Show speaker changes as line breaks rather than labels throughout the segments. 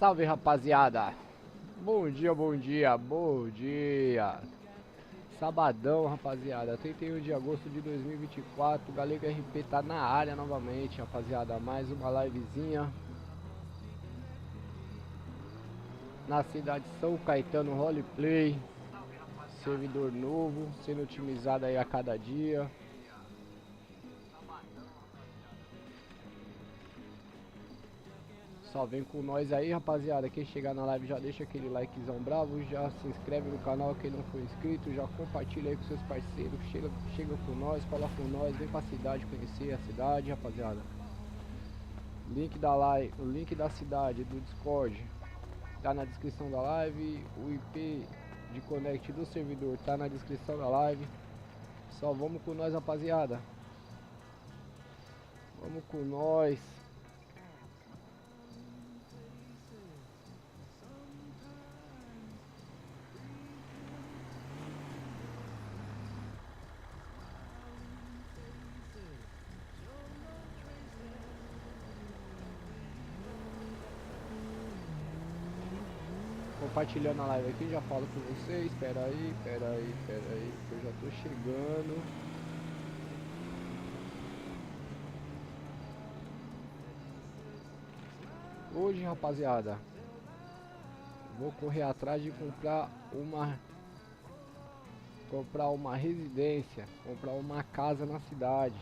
Salve, rapaziada. Bom dia, bom dia, bom dia. Sabadão, rapaziada, 31 de agosto de 2024. Galego RP tá na área novamente, rapaziada. Mais uma livezinha na cidade de São Caetano. Roleplay, servidor novo, sendo otimizado aí a cada dia. Só vem com nós aí, rapaziada. Quem chegar na live já deixa aquele likezão bravo, já se inscreve no canal. Quem não for inscrito, já compartilha aí com seus parceiros. Chega com nós, fala com nós, vem pra cidade conhecer a cidade, rapaziada. Link da live, o link da cidade, do Discord, tá na descrição da live. O IP de connect do servidor tá na descrição da live. Só vamos com nós, rapaziada. Vamos com nós. Compartilhando a live aqui, já falo com vocês. Espera aí, que eu já tô chegando. Hoje, rapaziada, vou correr atrás de comprar uma residência, comprar uma casa na cidade.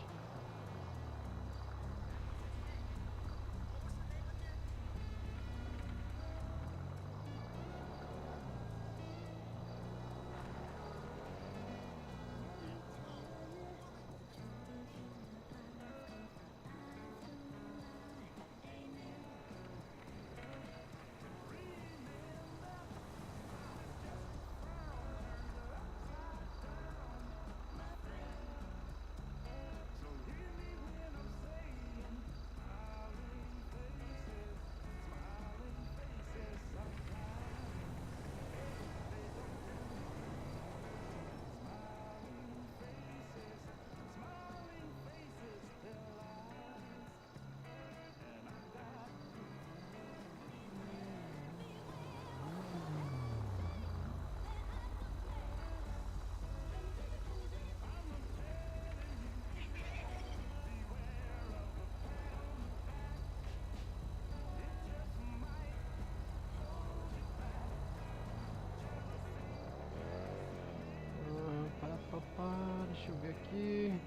Deixa eu ver aqui.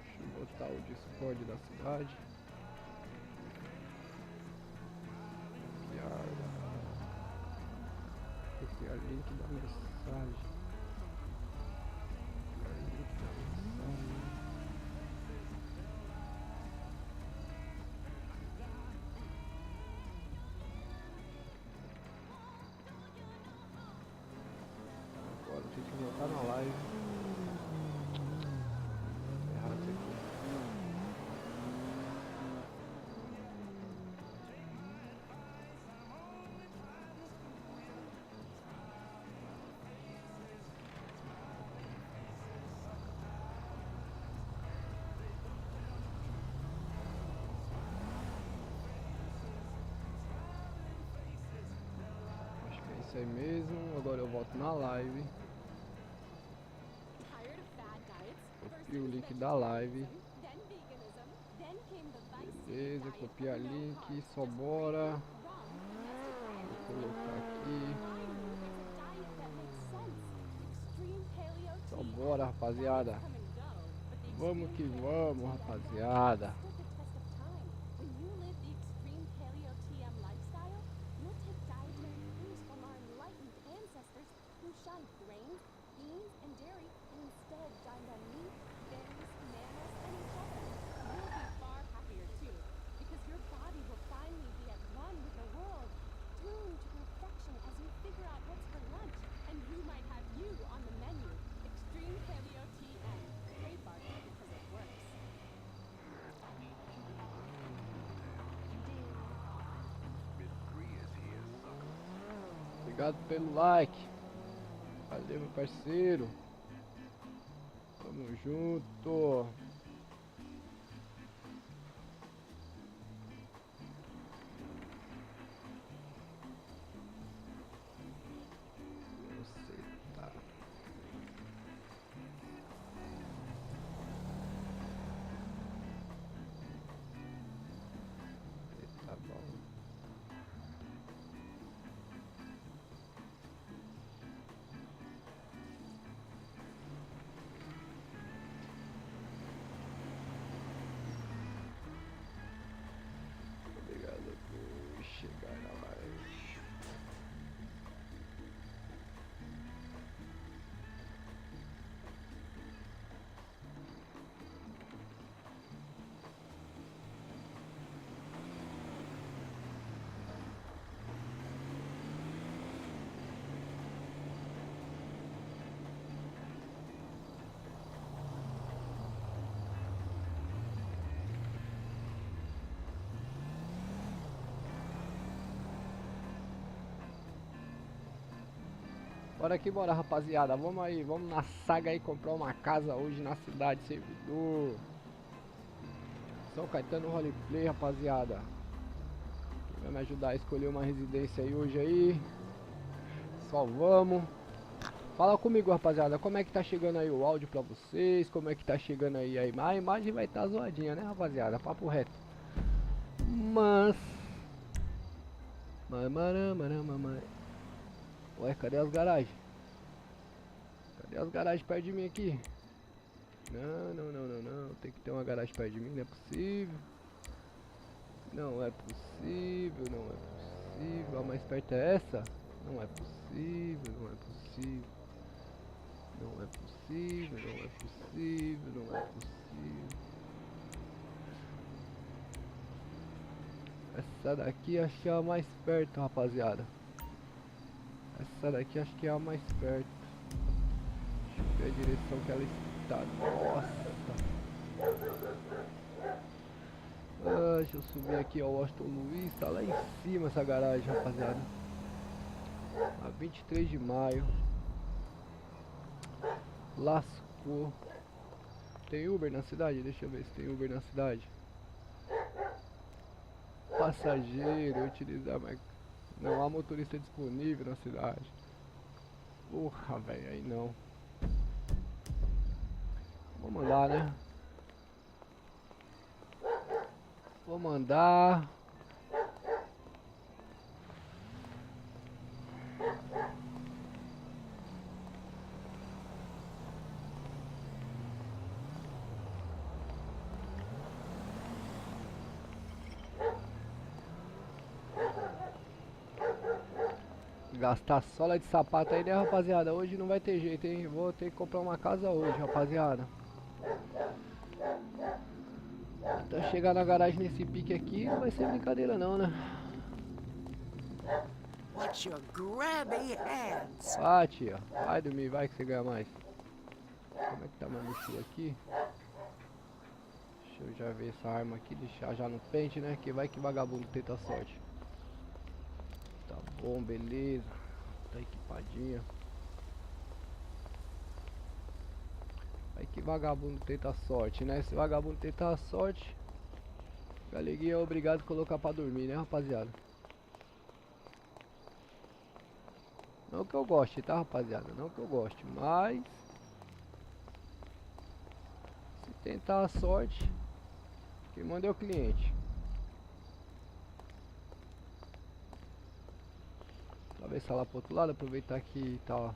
Deixa eu botar o Discord da cidade. Copiar link da mensagem. Agora tem que voltar na live. Errado isso aqui. Acho que é isso aí mesmo. Agora eu volto na live. Copio o link da live. Beleza, copiar link, só bora. Vou colocar aqui. Só bora, rapaziada. Vamos que vamos, rapaziada. Obrigado pelo like. Valeu, meu parceiro. Tamo junto. Obrigado por chegar na live. Bora que bora, rapaziada. Vamos aí, vamos na saga aí comprar uma casa hoje na cidade, servidor. São Caetano Roleplay, rapaziada. Quem vai me ajudar a escolher uma residência aí hoje aí? Só vamos. Fala comigo, rapaziada, como é que tá chegando aí o áudio pra vocês? Como é que tá chegando aí a imagem? A imagem vai estar zoadinha, né, rapaziada? Papo reto. Mas... Ué, cadê as garagens? Cadê as garagens perto de mim aqui? Não. Tem que ter uma garagem perto de mim, não é possível. Não é possível, não é possível. A mais perto é essa? Não é possível, não é possível. Não é possível, não é possível, não é possível. Essa daqui acho que é a mais perto, rapaziada. Essa daqui acho que é a mais perto. Deixa eu ver a direção que ela está. Nossa. Deixa eu subir aqui ao Washington Luiz. Tá lá em cima essa garagem, rapaziada. A 23 de maio. Lascou. Tem Uber na cidade? Deixa eu ver se tem Uber na cidade. Passageiro, utilizar, mas não há motorista disponível na cidade. Porra, velho, aí não. Vou mandar, né? Vou mandar. Gastar sola de sapato aí, né, rapaziada? Hoje não vai ter jeito, hein? Vou ter que comprar uma casa hoje, rapaziada. Então chegar na garagem nesse pique aqui não vai ser brincadeira não, né?
Watch your grabby hands.
Ah, tia, vai dormir, vai que você ganha mais. Como é que tá minha mochila aqui? Deixa eu já ver essa arma aqui, deixar já no pente, né? Que vai que vagabundo tenta sorte. Tá bom, beleza. Tá equipadinha. Vai que vagabundo tenta a sorte, né? Se vagabundo tenta a sorte, galeguinha é obrigado a colocar pra dormir, né, rapaziada? Não que eu goste, tá, rapaziada? Não que eu goste, mas... se tentar a sorte, quem manda é o cliente. Atravessar lá pro outro lado, aproveitar que tá...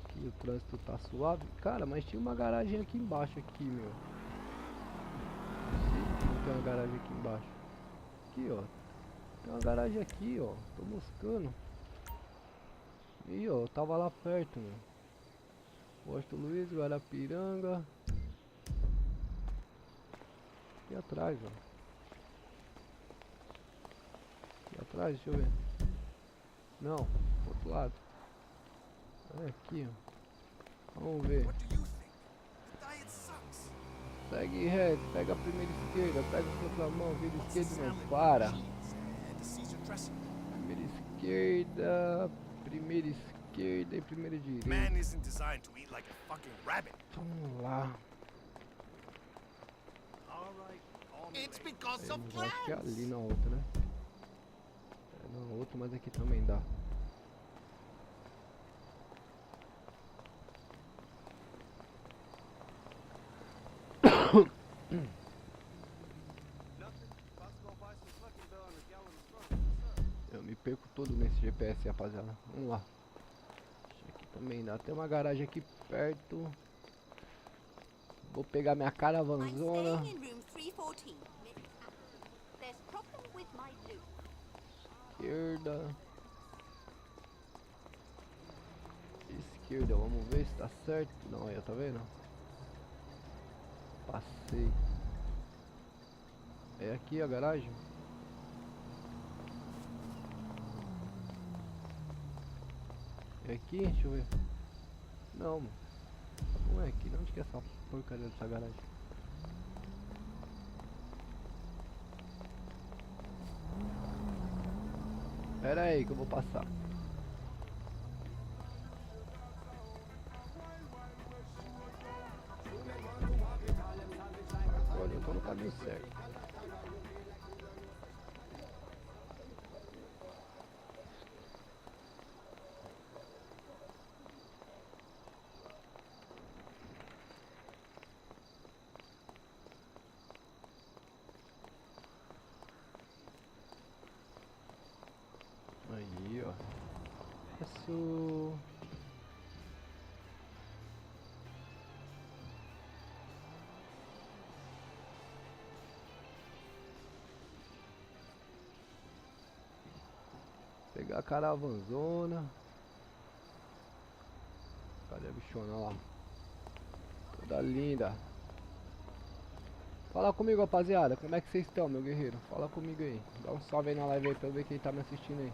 que o trânsito tá suave. Cara, mas tinha uma garagem aqui embaixo aqui, meu. Não tem uma garagem aqui embaixo. Aqui, ó. Tem uma garagem aqui, ó. Tô buscando. Ih, ó. Tava lá perto, meu. Posto Luiz, Guarapiranga. Aqui atrás, ó. Aqui atrás, deixa eu ver. Não, pro outro lado. É aqui, ó. Vamos ver. Segue reto, pega a primeira esquerda, pega a contramão, vira esquerda e não para. Primeira esquerda e primeira direita. Vamos lá. Eu acho que é ali na outra, né? É na outra, mas aqui também dá. perco tudo nesse GPS, rapaziada. Vamos lá. Aqui também dá. Tem uma garagem aqui perto. Vou pegar minha caravanzona. Esquerda. Esquerda, vamos ver se tá certo. Não, aí, tá vendo? Passei. É aqui a garagem? É aqui? Deixa eu ver. Não, mano. Não é aqui. Onde que é essa porcaria dessa garagem? Pera aí que eu vou passar. Olha, eu tô no caminho certo. Aí, ó. Isso. Pegar a caravanzona. Cadê a bichona lá? Toda linda. Fala comigo, rapaziada. Como é que vocês estão, meu guerreiro? Fala comigo aí. Dá um salve aí na live aí pra eu ver quem tá me assistindo aí.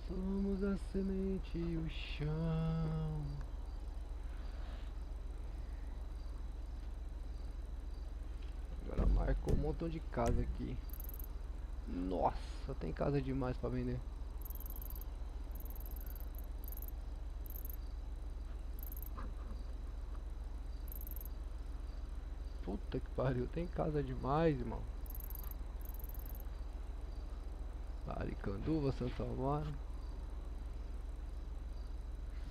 Somos a semente e o chão. Agora marcou um montão de casa aqui. Nossa, tem casa demais pra vender. Puta que pariu, tem casa demais, irmão. Aricanduva, Santo Amaro.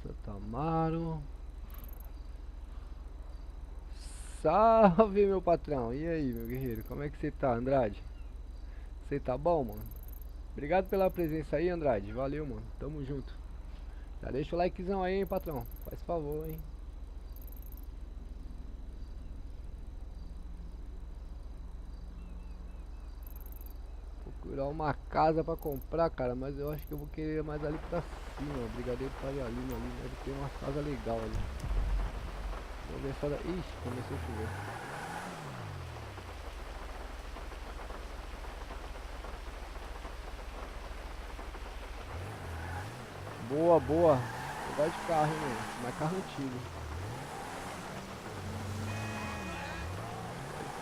Santo Amaro. Salve, meu patrão. E aí, meu guerreiro, como é que você tá, Andrade? Você tá bom, mano? Obrigado pela presença aí, Andrade. Valeu, mano. Tamo junto. Já deixa o likezão aí, hein, patrão. Faz favor, hein. Procurar uma casa pra comprar, cara, mas eu acho que eu vou querer mais ali pra cima. Brigadeiro Faria Lima ali, deve ter uma casa legal ali. Vou ver só da... Ixi, começou a chover. Boa, boa. Eu gosto de carro, hein, mano. Mas carro antigo.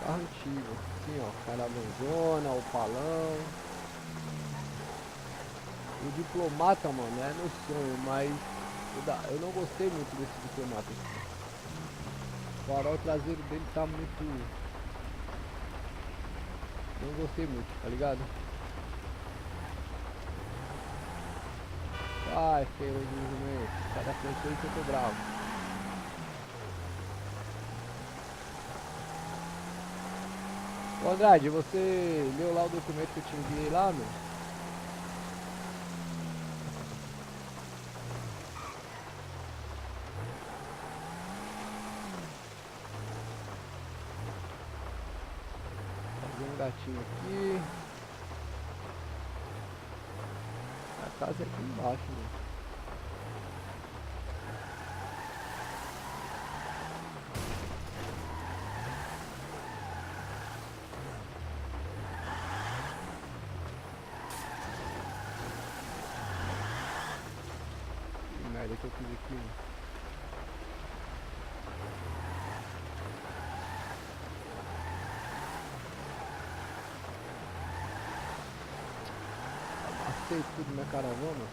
Carro antigo. Assim, ó. Caravanzona, Opalão. O diplomata, mano, é meu sonho, mas eu não gostei muito desse diplomata. O farol traseiro dele tá muito... Não gostei muito, tá ligado? Ai, feio de movimento. Sai da frente aí que eu tô bravo. Ô Andrade, você leu lá o documento que eu te enviei lá, meu? Fazer um gatinho aqui. A casa é aqui embaixo, né? Que merda que eu fiz aqui, né? Amassei tudo na caravana.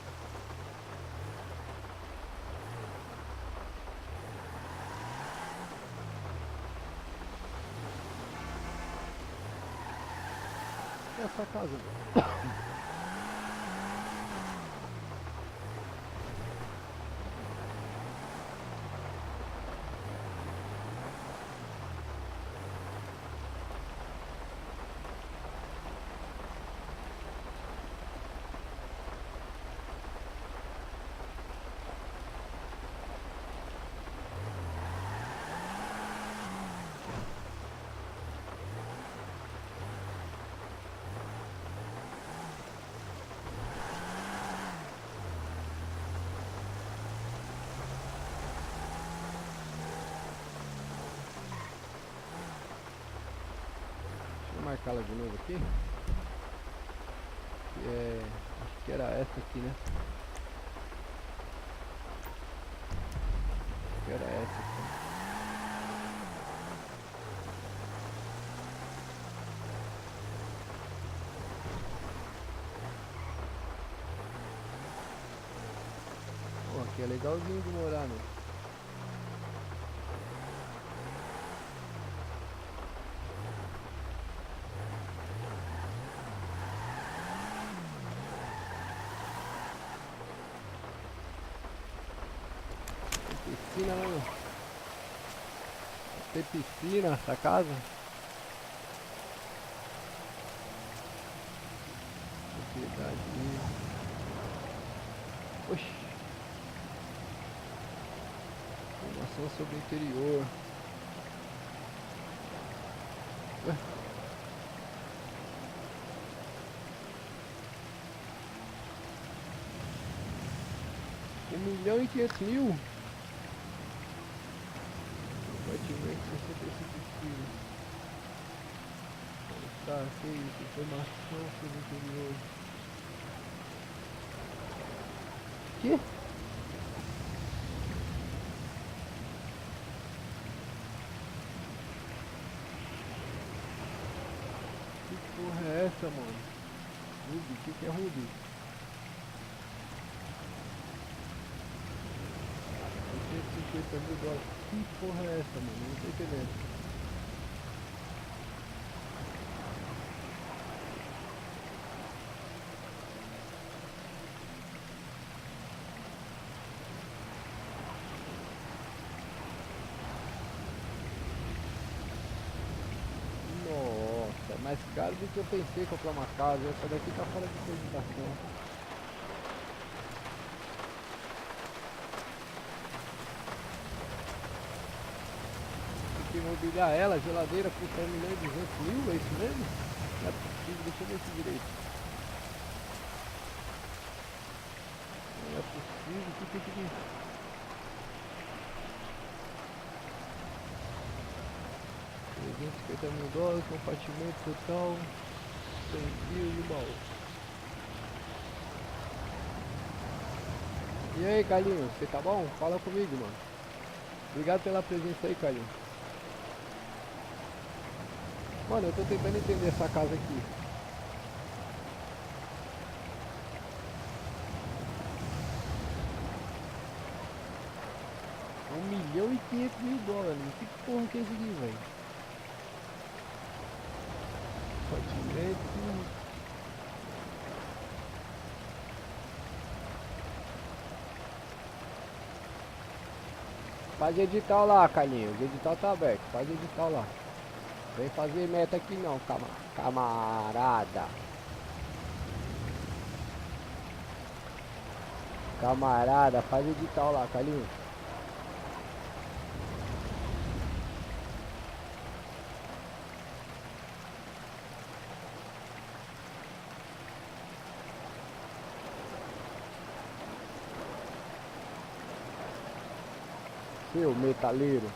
E essa casa? marcá-la de novo aqui. Acho que era essa aqui, né? Acho que era essa aqui. Pô, aqui é legalzinho de morar, né? Piscina, né, meu? Tem piscina essa casa? Propriedade. Oxi. Informação sobre o interior. Ué? 1.500.000? Compartimento 65 quilos. Tá, que isso? Informação sobre o interior. Que? Que porra é essa, mano? Ruby? Que é Ruby? 150 mil dólares. Que porra é essa, mano? Não tô entendendo. Nossa, mais caro do que eu pensei comprar uma casa. Essa daqui tá fora de cogitação. Tem que imobiliar ela, a geladeira custa 1.200.000, é isso mesmo? Não é possível, deixa eu ver isso direito. Não é possível, que tem que... 350 mil dólares, compartimento total, 100 mil e baú. E aí, Carlinhos, você tá bom? Fala comigo, mano. Obrigado pela presença aí, Carlinhos. Mano, eu tô tentando entender essa casa aqui. $1.500.000. Que porra que é isso aqui, velho? Compartimento. Faz edital lá, Carlinhos. O edital tá aberto. Faz edital lá. Vem fazer meta aqui não, camarada. Camarada, faz edital lá, Carlinhos. Seu metaleiro.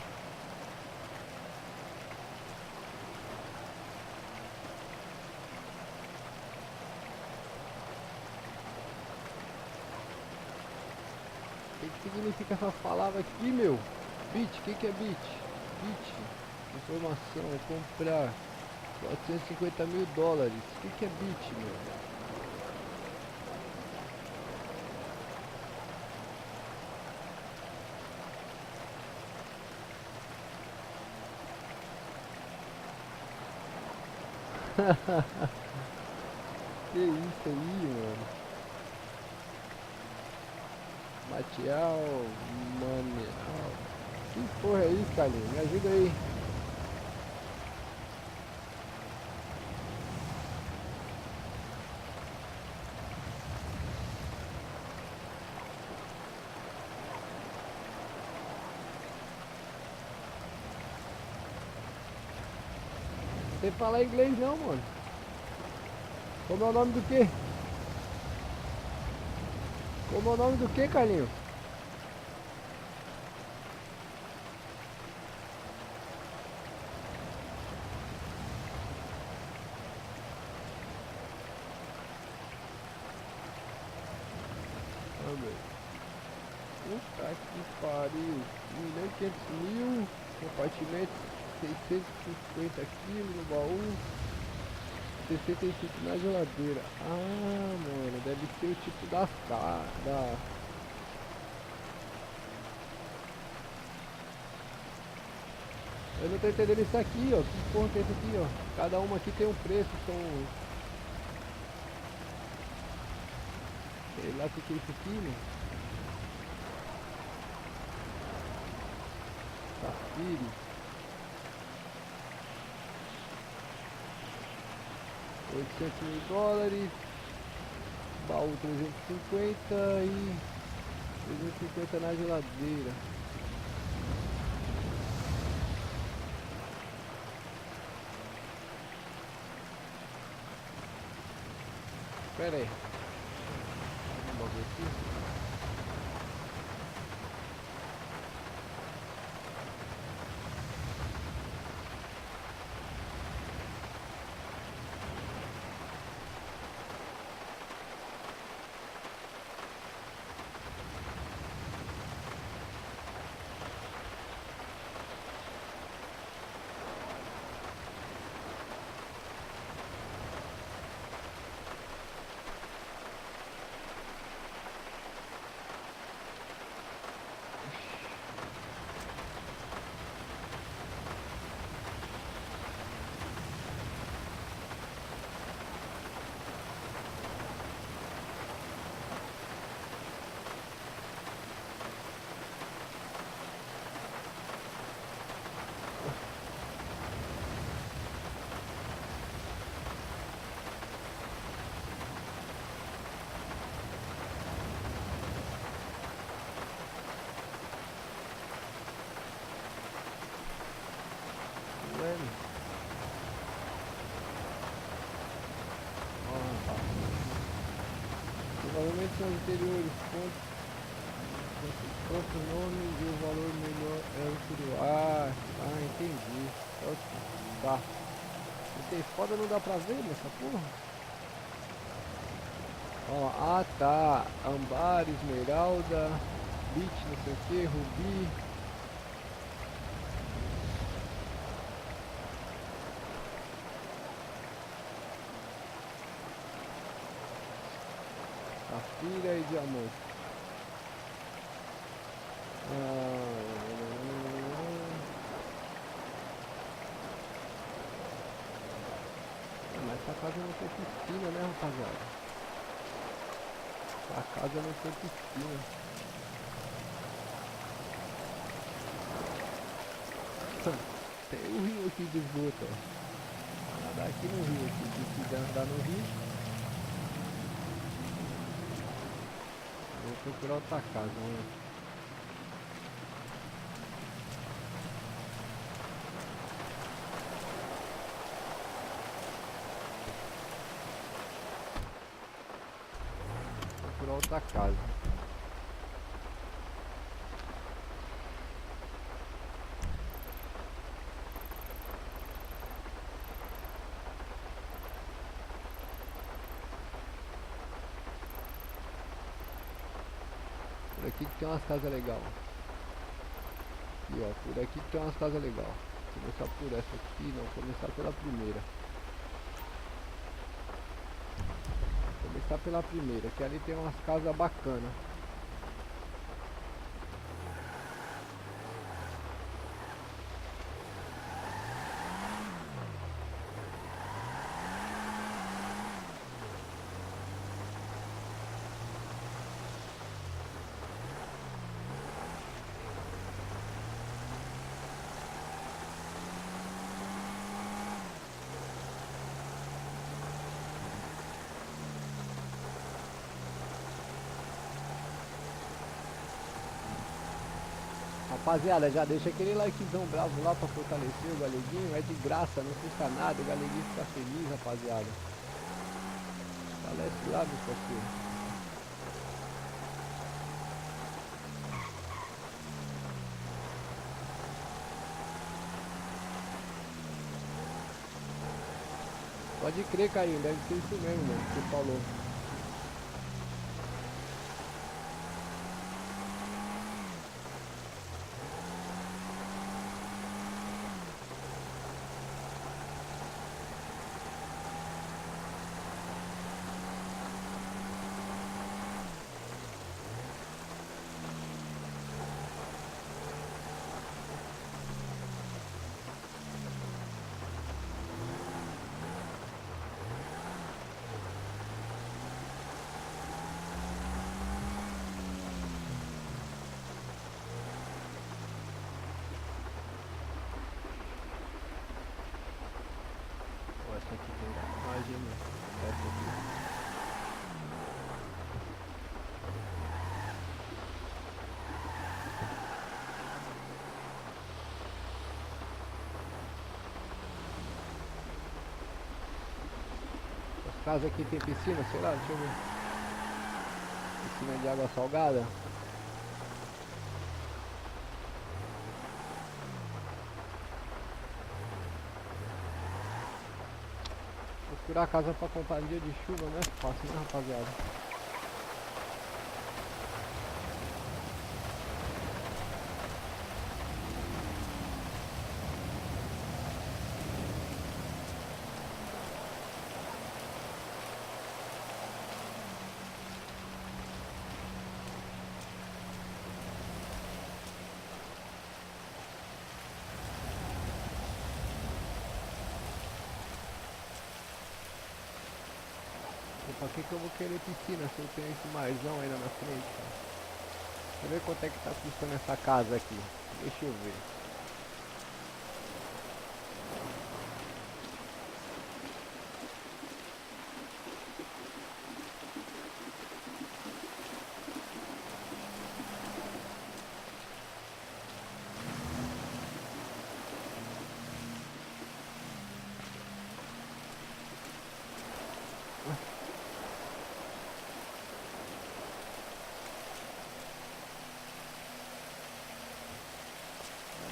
O que significa essas palavras aqui, meu? Bit, o que é bit? Bit, informação, comprar 450 mil dólares. O que é bit, meu? Que isso aí, mano? Material, manual. Que porra é isso, Carlinhos? Me ajuda aí. Você fala inglês não, mano? Como é o nome do quê? Como é o nome do quê, Carlinhos? velho. Puta que pariu. 1.500.000. Compartimento 650 quilos no baú. 65 na geladeira. Ah, mano, deve ser o tipo das caras. Eu não tô entendendo isso aqui, ó. Que porra que é isso aqui, ó? Cada uma aqui tem um preço, são... Sei lá o que é isso aqui, né? Safiri. $800.000. Baú 350 e 350 na geladeira. Pera aí. Um bagulho aqui. Provavelmente são anteriores, quanto nome e o valor melhor é o anterior. Entendi. Tá. Esse foda não dá pra ver nessa porra? Ó, tá. Ambar, esmeralda, bit, não sei o que, rubi. Safira e diamante. Mas essa casa não tem piscina, né, rapaziada? Essa casa não tem piscina. Tem o rio aqui de esgoto, ó. Nadar aqui no rio, aqui. Se quiser andar no rio. Vou procurar outra casa, né? Vou procurar outra casa. Por aqui que tem umas casas legais. Aqui, ó, por aqui que tem umas casas legais. Começar por essa aqui, não, começar pela primeira. Começar pela primeira, que ali tem umas casas bacanas. Rapaziada, já deixa aquele likezão bravo lá pra fortalecer o Galeguinho. É de graça, não custa nada. O Galeguinho fica feliz, rapaziada. Fortalece lá, meus parceiros. Pode crer, Carinho. Deve ser isso mesmo, mano, que você falou. casa aqui tem piscina, sei lá, deixa eu ver. Piscina de água salgada. Procurar casa pra comprar no dia de chuva não é fácil, né, rapaziada? Pra que eu vou querer piscina se eu tenho esse marzão ainda na frente, cara? Deixa eu ver quanto é que tá custando essa casa aqui. Deixa eu ver.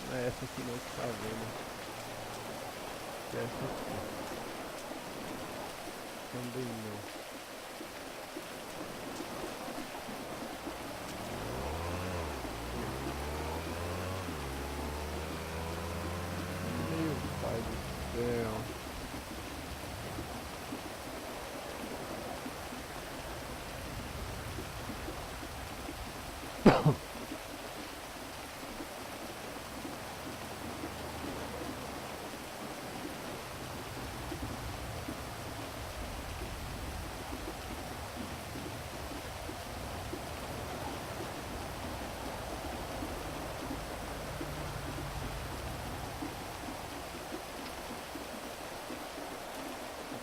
Não é essa aqui não que tá vendo. É essa aqui. Também não. Meu pai do céu.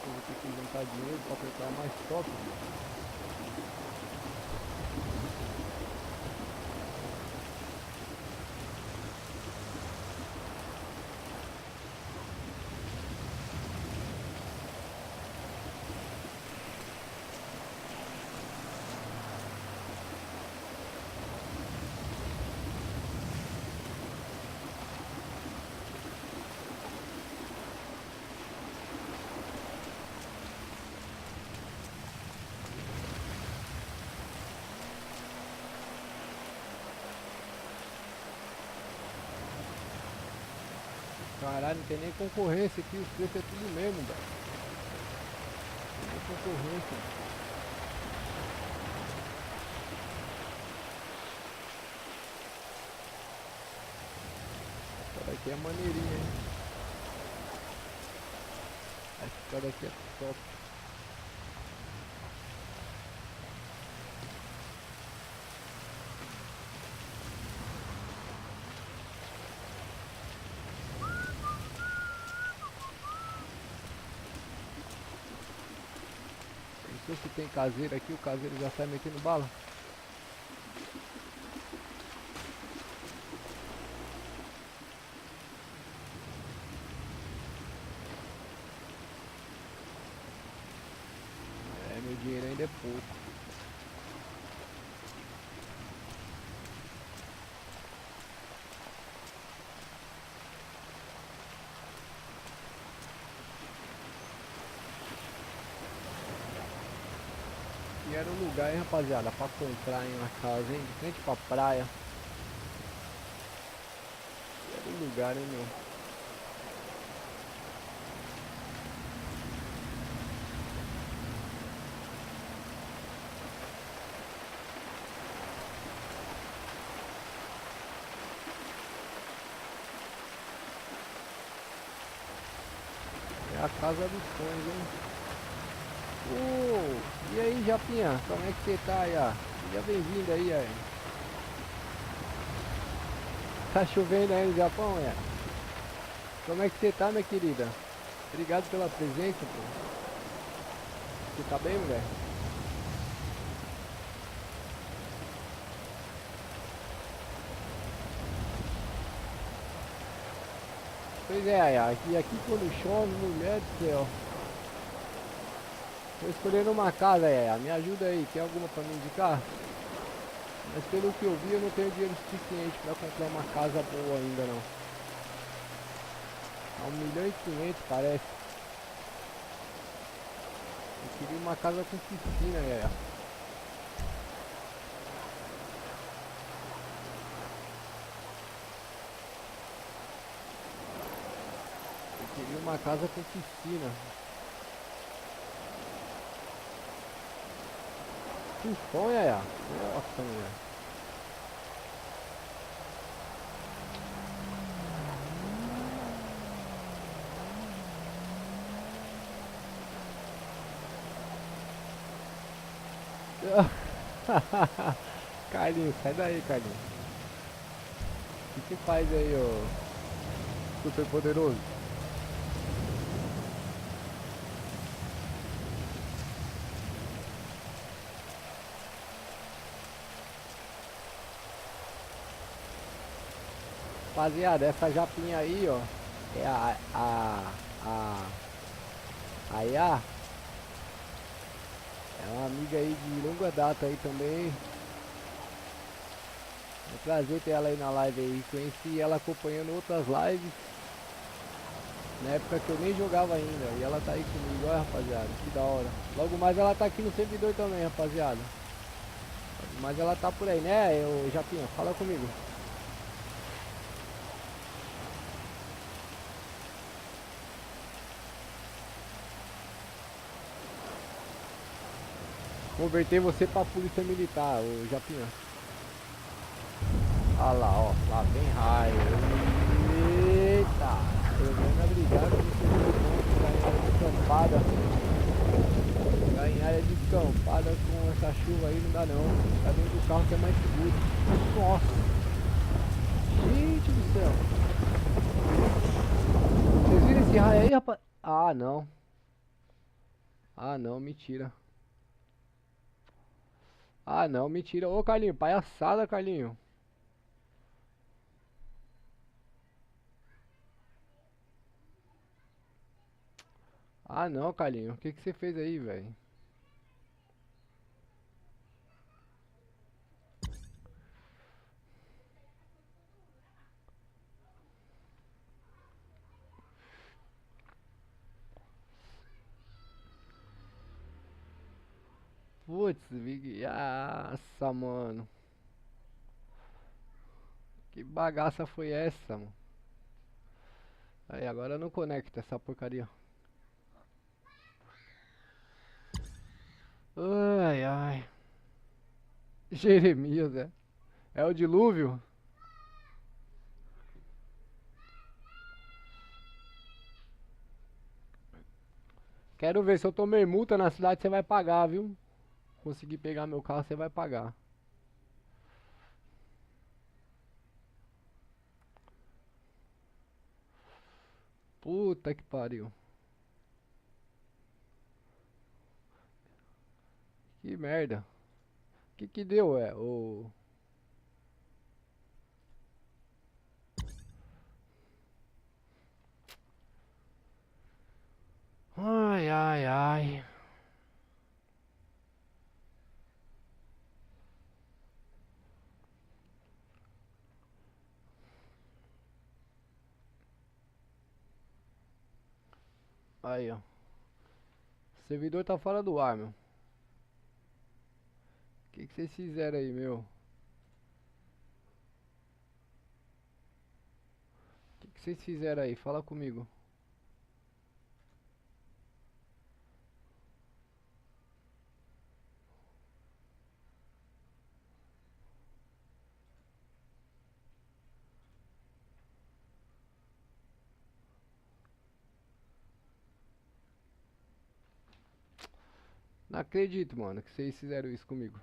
Eu vou ter que juntar dinheiro pra comprar mais top. Caralho, não tem nem concorrência aqui, os preços é tudo mesmo, velho. Não tem concorrência. Essa daqui é maneirinha, hein? Essa daqui é top. Não sei se tem caseiro aqui, o caseiro já sai metendo bala. É, meu dinheiro ainda é pouco. E era um lugar, hein, rapaziada, pra comprar em uma casa, hein, de frente pra praia. Era um lugar, hein, meu. É a casa dos sonhos, hein. E aí, Japinha, como é que você tá aí, ó? Seja bem-vindo aí, ó. Tá chovendo aí no Japão, é? Como é que você tá, minha querida? Obrigado pela presença, pô. Você tá bem, mulher? Pois é, aqui quando chove, mulher do céu. Tô escolhendo uma casa, me ajuda aí, tem alguma pra me indicar? Mas pelo que eu vi, eu não tenho dinheiro suficiente pra comprar uma casa boa ainda não. A 1.500.000 parece. Eu queria uma casa com piscina, Eu queria uma casa com piscina. Que som, Nossa, mulher. Carlinhos, sai daí, Carlinhos. O que faz aí, ô super poderoso? Rapaziada, essa japinha aí, ó, é a Yá. É uma amiga aí de longa data aí também. É um prazer ter ela aí na live aí. Conheci ela acompanhando outras lives. Na época que eu nem jogava ainda. E ela tá aí comigo, olha rapaziada, que da hora. Logo mais ela tá aqui no servidor também, rapaziada. Mas ela tá por aí, né, ô Japinha? Fala comigo. Converter você pra polícia militar, ô Japinha. Olha lá, ó. Lá vem raio. Eita! Eu vou na brigada no segundo ponto, ganhar área descampada. Ganhar área descampada com essa chuva aí não dá não. Tá dentro do carro que é mais seguro. Nossa! Gente do céu! Vocês viram esse raio aí, rapaz? Ah, não. Ah, não, mentira. Ah, não, mentira. Ô, Carlinho, palhaçada, Carlinho. Ah, não, Carlinho. O que que você fez aí, velho? Putz, Vig. Nossa, mano. Que bagaça foi essa, mano? Aí, agora não conecta essa porcaria. Ai, ai. Jeremias, é. É o dilúvio? Quero ver se eu tomei multa na cidade, você vai pagar, viu? Conseguir pegar meu carro, você vai pagar. Puta que pariu. Que merda. Que deu, o... Ai, ai, ai. Aí, ó. O servidor tá fora do ar, meu. O que vocês fizeram aí, meu? O que vocês fizeram aí? Fala comigo. Não acredito, mano, que vocês fizeram isso comigo.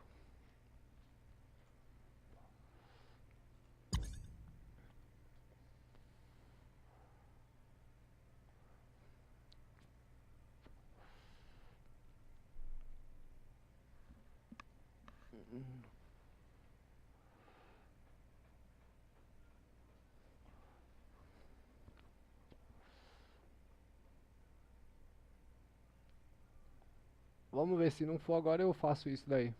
Vamos ver, se não for agora eu faço isso daí.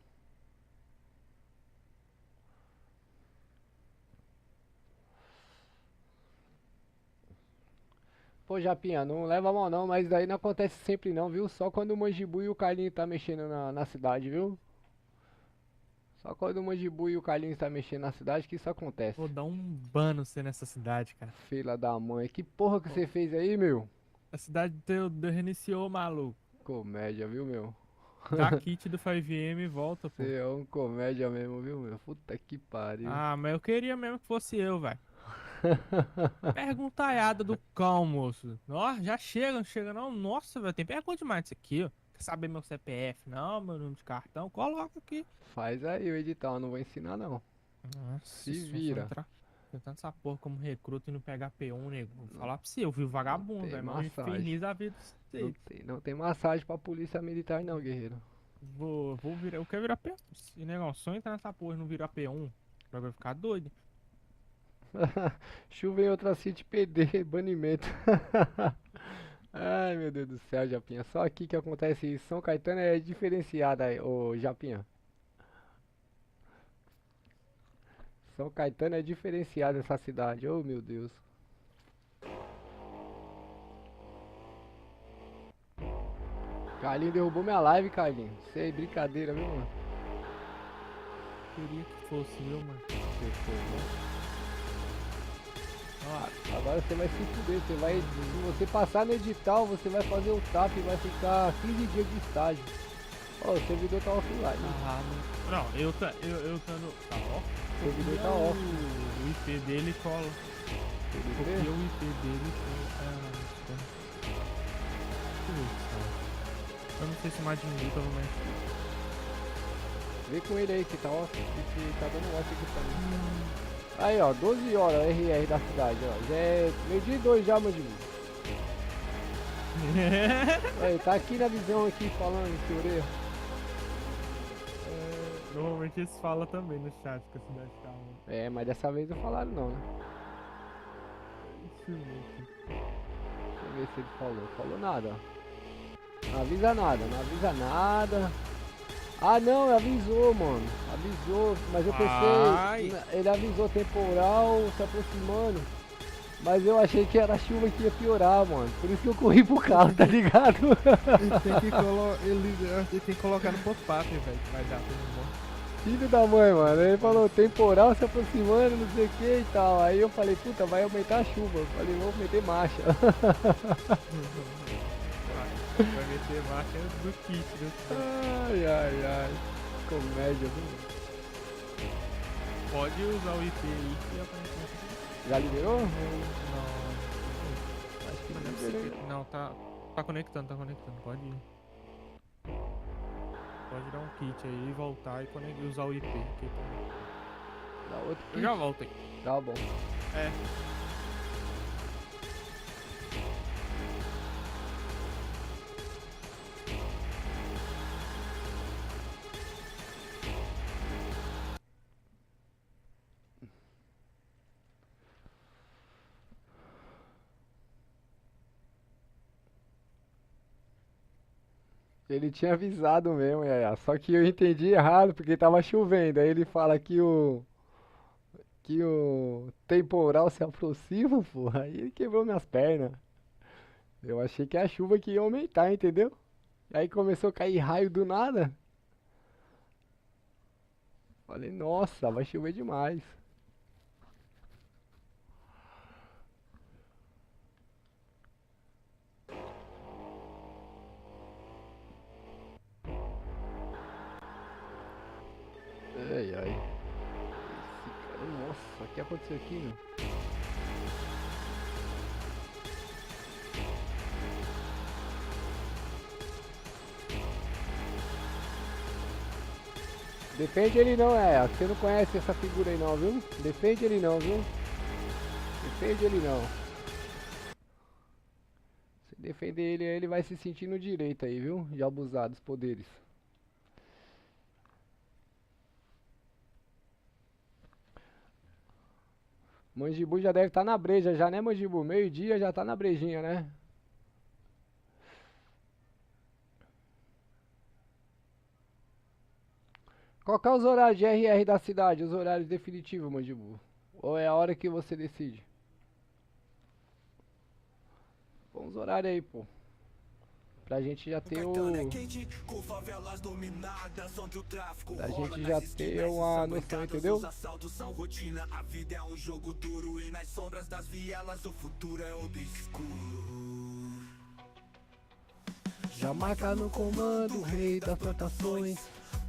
Pô, Japinha, não leva mal não, mas daí não acontece sempre não, viu? Só quando o Manjibu e o Carlinhos tá mexendo na cidade, viu? Só quando o Manjibu e o Carlinhos tá mexendo na cidade que isso acontece.
Vou dar um ban no você nessa cidade, cara.
Filha da mãe, que porra que
Ô,
você fez aí, meu?
a cidade deu reiniciou, maluco.
Comédia, viu, meu?
Dá kit do 5M e volta, pô.
Você é um comédia mesmo, viu, meu? Puta que pariu.
Ah, mas eu queria mesmo que fosse eu, velho. Perguntaiada do cão, moço. Ó, já chega, não chega não? Nossa, velho, tem pergunta demais disso aqui, ó. Quer saber meu CPF? Não, meu número de cartão? Coloca aqui.
Faz aí o edital, não vou ensinar não.
Nossa,
Se
só
vira.
entrar tentando essa porra como recruta e não pegar P1, nego. Vou falar pra você, eu vi o vagabundo,
tem
velho, mas eu
massagem.
infernizo a vida de
Não
vocês.
não tem massagem pra polícia militar não, guerreiro.
Vou virar, eu quero virar P1. Se negócio, só entrar nessa porra e não virar P1, vai ficar doido.
Chuva em outra City PD, banimento. Ai, meu Deus do céu, Japinha. Só aqui que acontece isso. São Caetano é diferenciada, ô Japinha. São Caetano é diferenciada essa cidade. Oh, meu Deus. Carlinho derrubou minha live, Carlinho. Isso é brincadeira, viu, mano?
Queria que fosse eu, mano.
Ó, agora você vai se fuder. Você vai, se você passar no edital, você vai fazer o TAP e vai ficar 15 dias de estágio. Ó, o servidor tá offline.
Ah, não, eu tando. Tá ó.
O servidor tá off.
O IP dele cola. Copia o IP dele e cola. Deixa eu ver se tá. Eu não sei se o Majin Buu tava mais.
Vê com ele aí que tá off, que tá dando off aqui pra mim. Aí ó, 12 horas RR da cidade, ó. Já é meio-dia e 2 já, Mandibu. Aí, tá aqui na visão aqui falando, que orelha.
Normalmente eles falam também no chat que a cidade tá ruim.
É, mas dessa vez não falaram não, né?
Deixa eu ver aqui.
Deixa eu ver se ele falou. Falou nada, ó. Não avisa nada, não avisa nada. Ah não, avisou, mano. Avisou, mas eu
Ai.
pensei. Ele avisou temporal se aproximando. Mas eu achei que era chuva que ia piorar, mano. Por isso que eu corri pro carro, tá ligado?
Ele tem que colocar no pop-up, velho, que vai dar todo mundo.
Filho da mãe, mano. Ele falou temporal se aproximando, não sei o que e tal. Aí eu falei, puta, vai aumentar a chuva. Eu falei, vou meter marcha.
Vai meter marcha do kit, né?
Ai, ai, ai. Comédia, viu?
Pode usar o IP aí que aparentemente.
Já liberou?
Não.
Acho que
Mas
não
deve ser
liberou.
que. Não, tá conectando, pode ir. Pode dar um kit aí e voltar e usar o IP aqui.
Dá outro
Eu
kit.
já volto aí.
Tá bom.
É.
Ele tinha avisado mesmo, só que eu entendi errado porque tava chovendo. Aí ele fala que o temporal se aproxima, porra. Aí ele quebrou minhas pernas. Eu achei que a chuva que ia aumentar, entendeu? Aí começou a cair raio do nada. Falei, nossa, vai chover demais. Ai, ai. Esse cara, nossa, o que aconteceu aqui, meu? Defende ele não, você não conhece essa figura aí não, viu? Defende ele não, viu? Defende ele não. Se defender ele, ele vai se sentir no direito aí, viu? De abusar dos poderes. Manjibu já deve estar na breja já, né, Manjibu? Meio-dia já tá na brejinha, né? Qual que é os horários de RR da cidade? Os horários definitivos, Mandibu? Ou é a hora que você decide? Põe uns horários aí, pô. Pra gente já ter o... Pra gente já ter uma noção, entendeu?
A vida é um jogo duro e nas sombras das vielas o futuro é obscuro.
Já marca no comando, rei das plantações.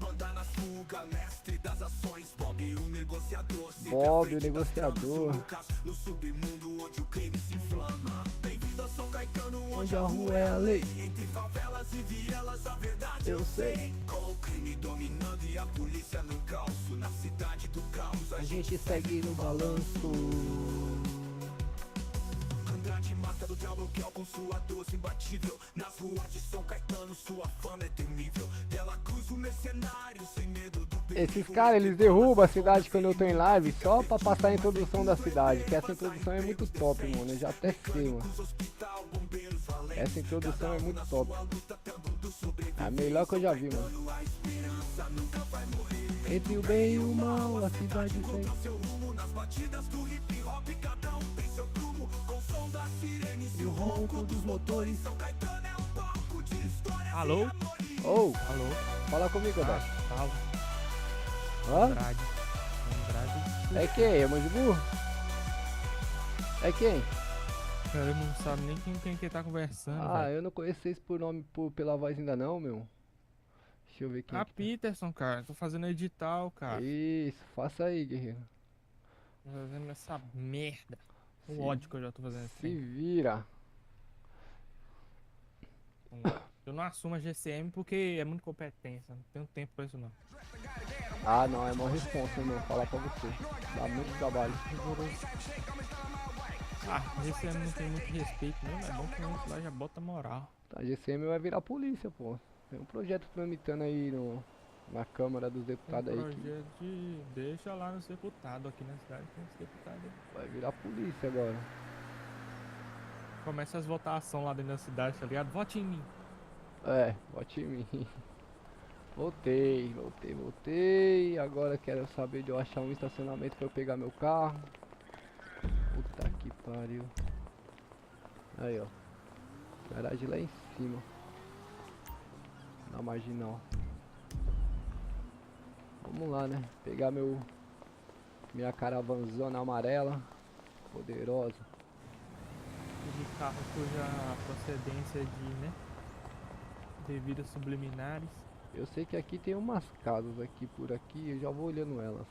Banda na fuga, mestre das ações. Bob, o negociador.
Bob, o negociador.
No submundo onde o crime se inflama. Bem-vindo a São Caetano,
Onde a rua é a lei.
entre favelas e vielas a verdade
Eu sei.
Com o crime dominando e a polícia no caos. Na cidade do caos
A gente segue no balanço.
Andrade mata do diabo que é com sua doce imbatível. Nas ruas de São Caetano sua fama é temível. Dela cruz o mercenário sem medo do perigo.
Esses caras, eles derrubam a cidade quando eu tô em live só pra passar a introdução da cidade. Que essa introdução é muito top, mano. Eu já até sei, mano. Essa introdução é muito top. É a melhor que eu já vi, mano. Entre o bem e o mal, a cidade segue. E o ronco dos motores.
Alô?
Ô,
Alô?
fala comigo, André.
Salve.
Hã?
Andrade. Andrade.
É quem? É Mandibu? É quem?
Cara, não sabe nem com quem que tá conversando,
Ah,
velho.
eu não conheço vocês por nome, pela voz ainda não, meu. Deixa eu ver quem
Ah,
que tá.
Peterson, cara. Tô fazendo edital, cara.
Isso, faça aí, guerreiro.
Tô fazendo essa merda. O
Se-
ódio que eu já tô fazendo esse
Se
trem.
vira.
Eu não assumo a GCM porque é muito competência. Não tenho tempo pra isso, não.
Ah, não, é mó responsa, meu. Falar pra você. Dá muito trabalho.
Ah, GCM não tem muito respeito mesmo. É bom que a gente lá já bota moral.
A GCM vai virar polícia, pô. Tem um projeto tramitando aí na Câmara dos
Um
Deputados aí que
projeto de... Deixa lá nos deputados aqui na cidade. Tem os deputados aí.
vai virar polícia agora.
Começa as votações lá dentro da cidade, tá ligado? Vote em mim.
É, vote em mim. Voltei. Agora quero saber de eu achar um estacionamento pra eu pegar meu carro. Puta que pariu. Aí, ó. Garagem lá em cima. Na marginal. Vamos lá, né? Pegar minha caravanzona amarela. Poderosa.
De carro cuja procedência é de, né? Bebidas subliminares.
Eu sei que aqui tem umas casas aqui por aqui. Eu já vou olhando elas.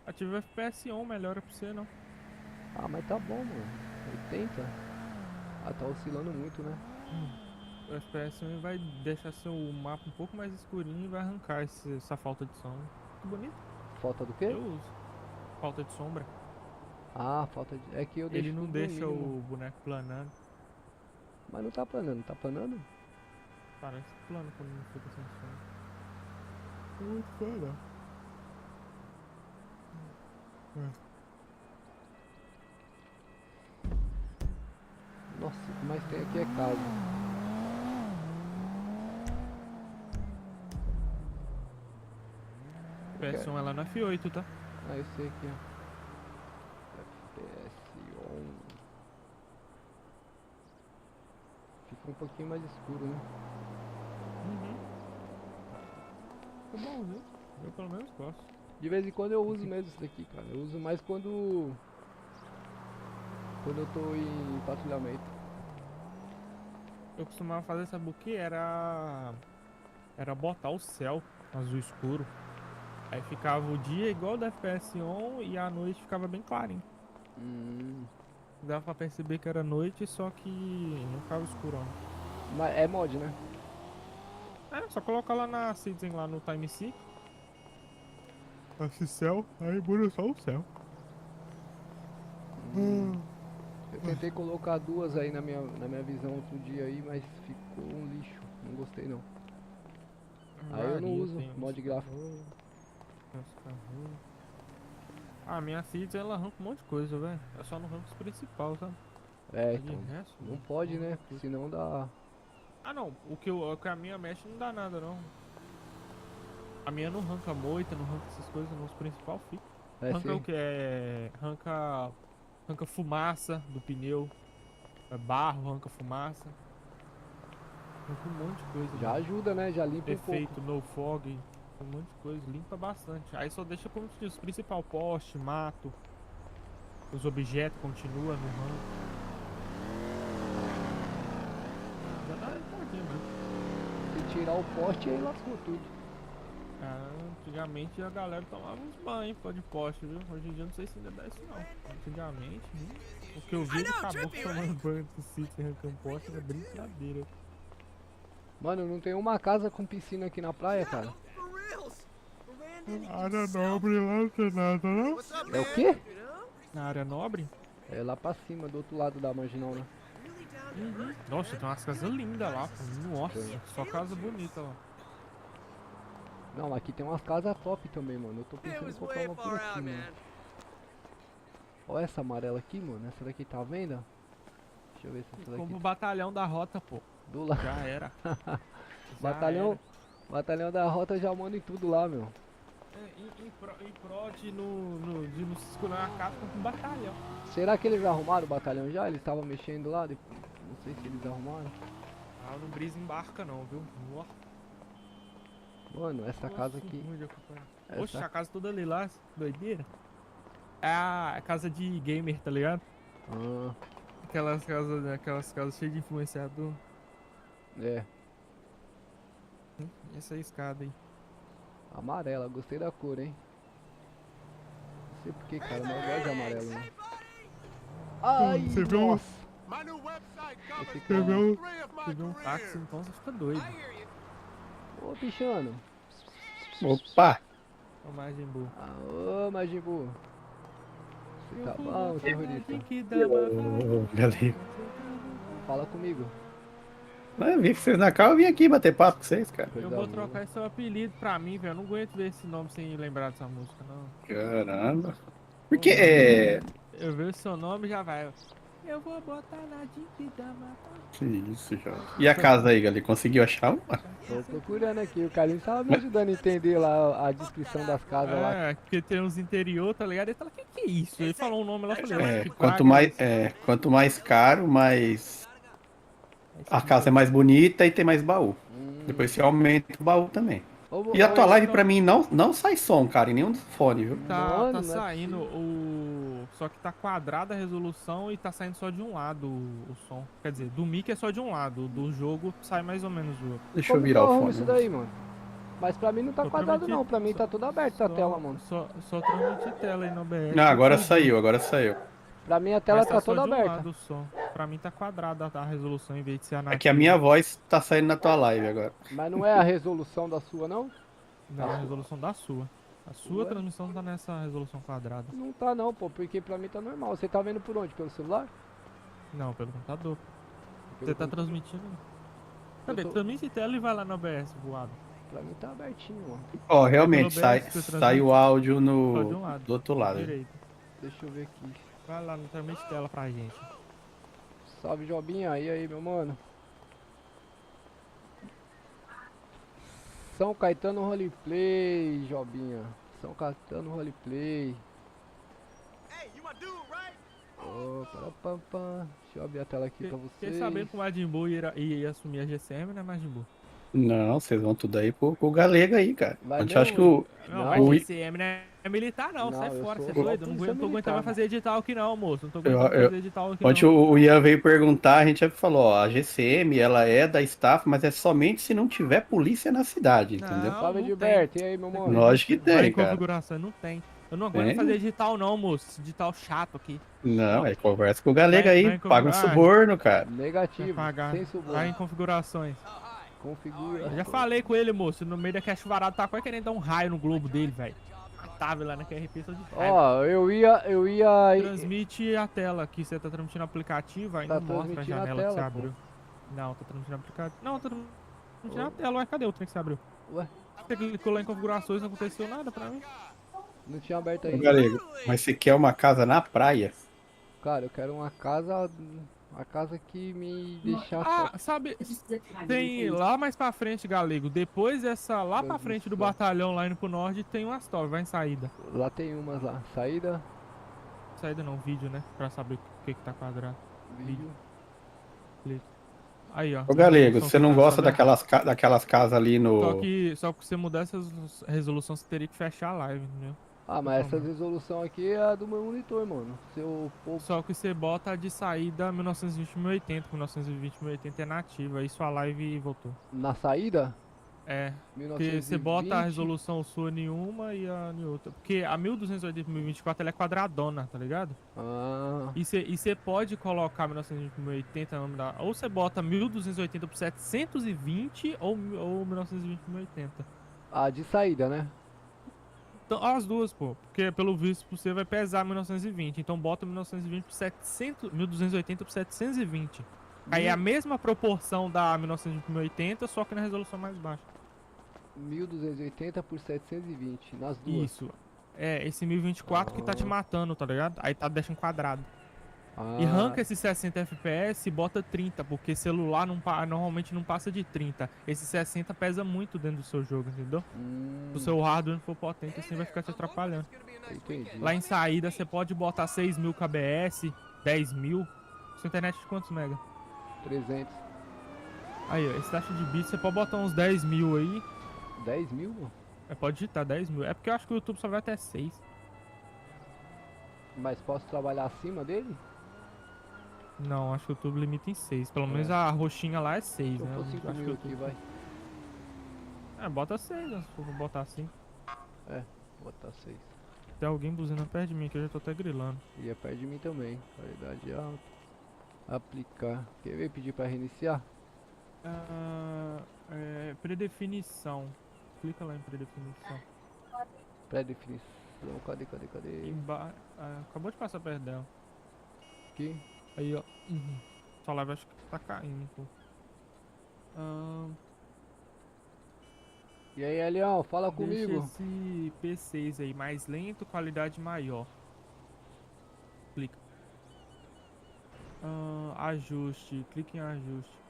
Ativa o FPS 1, melhora pra você, não.
Ah, mas tá bom, mano. 80? Ah, tá oscilando muito, né?
O FPS 1 vai deixar seu mapa um pouco mais escurinho e vai arrancar essa falta de sombra. Que bonito.
Falta do quê?
Eu uso. Falta de sombra.
Ah, falta de... É que eu deixo
Ele não
tudo no
deixa
mínimo.
o boneco planando.
Mas não tá planando, tá planando?
Parece plano quando não fica sem sombra.
Muito feio. Nossa, o que mais tem aqui é casa.
PS1 é lá no F8, tá?
Ah, eu sei aqui, ó. FPS on. Fica um pouquinho mais escuro, né?
Uhum. Fica bom, viu? Eu pelo menos gosto.
De vez em quando eu uso mesmo isso daqui, cara. Eu uso mais quando eu tô em patrulhamento.
Eu costumava fazer, sabe o que? Era botar o céu azul escuro. Aí ficava o dia igual do FPS on e a noite ficava bem clarinho. Dava pra perceber que era noite, só que não ficava escuro.
Mas é mod, né?
É, só colocar lá na Citizen, lá no Time Seek. Esse céu, aí muda só o céu.
Eu tentei colocar duas aí na minha visão outro dia aí, mas ficou um lixo. Não gostei não. Aí eu não uso mod gráfico.
Ah, minha Citizen ela arranca um monte de coisa, velho. É só no rank principal, sabe?
É,
De
então.
resto,
Não pode, né? Senão dá.
Ah não, o que a minha mexe não dá nada não. A minha não arranca moita, não arranca essas coisas, não. Os principal fica.
É,
Arranca
sim.
o que? Arranca fumaça do pneu. Barro, arranca fumaça. Arranca um monte de coisa.
Já
mano.
ajuda, né? Já limpa um
Efeito,
pouco.
no fog. Um monte de coisa. Limpa bastante. Aí só deixa como se diz, principal poste, mato. Os objetos continuam no ranco. Já dá limpadinha, né?
Se tirar o poste, aí lascou tudo.
Ah, antigamente a galera tomava uns banhos pô, de poste, viu? Hoje em dia eu não sei se ainda dá isso não. Antigamente, o que eu vi ele acabou tomando banho do sítio arrancando poste era brincadeira.
Mano, não tem uma casa com piscina aqui na praia, cara.
For reals.
Área nobre lá não tem nada, não?
É o quê?
Na área nobre?
É lá pra cima, do outro lado da marginal, né?
Nossa, tem umas casas lindas lá, pô. Nossa, só casa bonita lá.
Não, aqui tem umas casas top também, mano. Eu tô pensando em comprar uma por aqui, mano. Olha essa amarela aqui, mano. Essa daqui tá à venda? Deixa eu ver se essa
Como o
daqui...
batalhão da rota, pô.
Do lado.
Já era. Já
Batalhão,
era.
batalhão da rota já manda em tudo lá, meu.
Em prol de não se escurar a casa com um batalhão.
Será que eles arrumaram o batalhão já? Eles estavam mexendo lá? Não sei se eles arrumaram.
Ah, não brisa embarca não, viu? Nossa.
Mano, essa casa aqui...
Ruim de acompanhar.
Essa-
Oxe, a casa toda ali lá, doideira. É a casa de gamer, tá ligado?
Ah,
Aquelas casas cheias de influenciador.
é.
Essa escada aí.
Amarela, gostei da cor, hein? Não sei porquê, cara, mas eu gosto de amarelo, né? Ai,
Você viu?
nossa!
My new website covers
Esse
Você
cara...
viu,
3 of my
você viu um táxi,
careers.
então você fica doido.
Ô, bichano!
Opa!
Ô, Majin Buu.
Ô, Majimbu! Você tá bom, terrorista?
Ô, galera.
Fala comigo.
Eu vi que vocês na cal, eu vim aqui bater papo com vocês, cara.
Eu
Coisa
vou
boa.
trocar esse seu apelido pra mim, velho. Eu não aguento ver esse nome sem lembrar dessa música, não.
Caramba. Porque é.
Eu vejo seu nome e já vai. Eu vou botar na dica da mata.
Que isso, já. E a casa aí, galera? Conseguiu achar uma?
Tô procurando aqui, o Carlinhos tava me ajudando a entender lá a descrição das casas lá.
É, porque tem uns interior, tá ligado? Ele fala, que é isso? Ele falou um nome lá, eu falei,
É,
que
quanto
praga
mais,
é essa?
quanto mais caro, mais. A casa é mais bonita e tem mais baú. Depois você aumenta o baú também.
Ô,
E a tua live
então-
pra mim não sai som, cara, em nenhum dos fones, viu?
Tá,
Mano,
tá
não é
saindo o. Só que tá quadrada a resolução e tá saindo só de um lado o som. Quer dizer, do mic é só de um lado, do jogo sai mais ou menos do outro.
Deixa eu
Como que
virar
eu
o
arrumo
fone.
isso daí, mano? Mas pra mim não tá
Eu
quadrado
prometi-
não, pra mim tá tudo aberto a tela, mano.
Só transmite tela aí no OBS.
Não, agora saiu, agora saiu.
Pra mim a tela
Mas
tá
só
toda
de um
aberta.
lado o som. Pra mim tá quadrada a resolução em vez de ser a
É que a minha voz tá saindo na tua live agora.
Mas não é a resolução da sua, não?
Não, a resolução da sua. A sua
Ué?
transmissão tá nessa resolução quadrada.
Não tá não, pô, porque pra mim tá normal. Você tá vendo por onde? Pelo celular?
Não, pelo computador.
Pelo
Você tá
computador.
transmitindo. Cadê?
Eu tô-
Transmite tela e vai lá no OBS voado.
Pra mim tá abertinho, mano.
Ó, realmente,
pelo
sai,
menos você
sai
transmite
o áudio
Só de
no,
um lado.
do outro lado.
Direito.
Deixa eu ver aqui.
Vai lá, não transmite tela pra gente.
Salve, Jobinha. E aí, meu mano? São Caetano Roleplay, Jobinha. São Caetano Roleplay.
Hey, you my dude, right?
Ô, parapampa. Deixa eu abrir a tela aqui pra
Fiquei
vocês.
sabendo que o Majin Buu ia assumir a GCM, né, Majin Buu?
Não, vocês vão tudo aí pro Galega aí, cara.
Vai
A gente
mesmo?
acha que o.
Não,
Não,
mas
o-
GCM não é militar não,
Não,
sai
eu
fora,
sou
você é
só
doido. Não
polícia
tô aguentando
militar,
mais fazer edital aqui não, moço. Não tô
Eu-
aguentando
eu-
fazer edital aqui
Ontem
não.
o Ian veio perguntar, a gente já falou, ó, a GCM, ela é da staff, mas é somente se não tiver polícia na cidade, entendeu?
Não,
Salve,
não
Gilberto. E aí, meu mano?
Lógico que
Vai
tem,
em
cara.
configuração, não tem. Eu não aguento
Tem?
fazer edital não, moço. Esse edital chato aqui.
Não, aí conversa com o Galega
Vai
aí,
em
paga um
configurar.
suborno, cara.
Negativo.
Vai pagar.
Sem
Vai em
suborno.
configurações.
Configura.
Eu já falei com ele, moço. No meio da cash varado tá quase querendo dar um raio no globo dele, velho. Tava lá na QRP só de raiva.
Ó, eu ia...
Transmite a tela aqui. Você tá transmitindo o aplicativo, aí
Tá
não mostra a
transmitindo a
janela que você
tela, pô.
abriu. Não, tá transmitindo o aplicativo. Não, tá transmitindo a tela. Ué, cadê o trem que você abriu?
Ué,
Você clicou lá em configurações, não aconteceu nada pra mim.
não tinha aberto
Ô,
ainda.
Galega, mas você quer uma casa na praia?
Cara, eu quero uma casa A casa que me deixa
Ah, sabe, tem lá mais pra frente, Galego. Depois dessa, lá pra frente do batalhão, lá indo pro norte, tem umas torres, vai em saída.
Lá tem umas lá. Saída,
Saída não, vídeo, né? Pra saber o que que tá quadrado.
vídeo.
Aí, ó.
Ô, Galego,
resolução
você
que
não
tá
gosta
sabendo?
daquelas casas ali
Só
no...
que pra você mudar essa resolução, você teria que fechar a live, entendeu?
Ah, mas essa resolução aqui é a do meu monitor, mano. Se eu pôr
Só que você bota a de saída 1920-1080, 1920-1080 é nativa, aí sua live voltou.
na saída,
É, porque você bota a
1920.
resolução sua em uma e a em outra. Porque a 1280x1024 ela é quadradona, tá ligado?
Ah,
E você pode colocar 1920x1080 no nome da... Ou você bota 1280 por 720 ou 1920x1080.
a de saída, né?
Então, as duas, pô. Porque pelo visto você vai pesar 1920. Então bota 1920 por 700, 1280 por 720. Aí é a mesma proporção da 1920x1080, só que na resolução mais baixa.
1280 por 720, nas duas.
Isso. É, esse 1024 que tá te matando, tá ligado? Aí tá deixando quadrado. E arranca esse 60 FPS e bota 30, porque celular normalmente não passa de 30. Esse 60 pesa muito dentro do seu jogo, entendeu? Se o seu hardware não for potente, assim vai ficar te atrapalhando.
Entendi.
Lá em saída você pode botar 6.000 kbs, 10.000. Sua internet de quantos mega?
300.
Aí, ó, esse taxa de bits você pode botar uns 10.000 aí.
10 mil?
É, pode digitar 10.000. É porque eu acho que o YouTube só vai até 6.
Mas posso trabalhar acima dele?
Não, acho que o YouTube limita em 6. Pelo menos a roxinha lá é 6,
Se eu
né?
for 5
acho que
mil
o
aqui,
YouTube...
vai.
É, bota 6, né? Se for botar assim.
Vou botar 6.
Tem alguém buzinando perto de mim que eu já tô até grilando.
E é perto de mim também. Qualidade alta. Aplicar. Quer ver pedir pra reiniciar?
Predefinição. Clica lá em predefinição.
Pré-definição. Cadê?
Acabou de passar perto dela.
Aqui.
Aí, ó. Sua live acho que tá caindo, pô.
E aí, Elião, fala
Deixa
comigo.
esse P6 aí mais lento, qualidade maior. Clica. Ajuste. Clique em ajuste.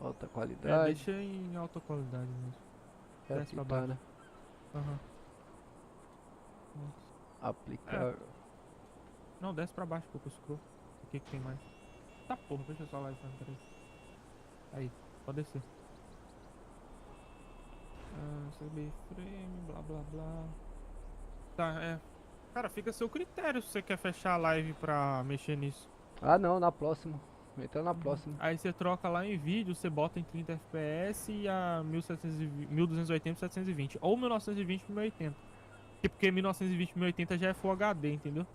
Alta qualidade.
Deixa em alta qualidade mesmo.
É
desce pra
aplicar,
baixo.
né?
Aham.
Aplicar.
Não, desce pra baixo, pouco scroll. O que tem mais? Tá porra, deixa eu só lá e peraí. Aí, pode descer. CB frame, blá blá blá. Tá, cara, fica a seu critério se você quer fechar a live pra mexer nisso.
Ah, não, na próxima. Entra na próxima.
Aí você troca lá em vídeo, você bota em 30 FPS e a 1280 por 720. Ou 1920 por 1080. Porque 1920 por 1080 já é Full HD, entendeu?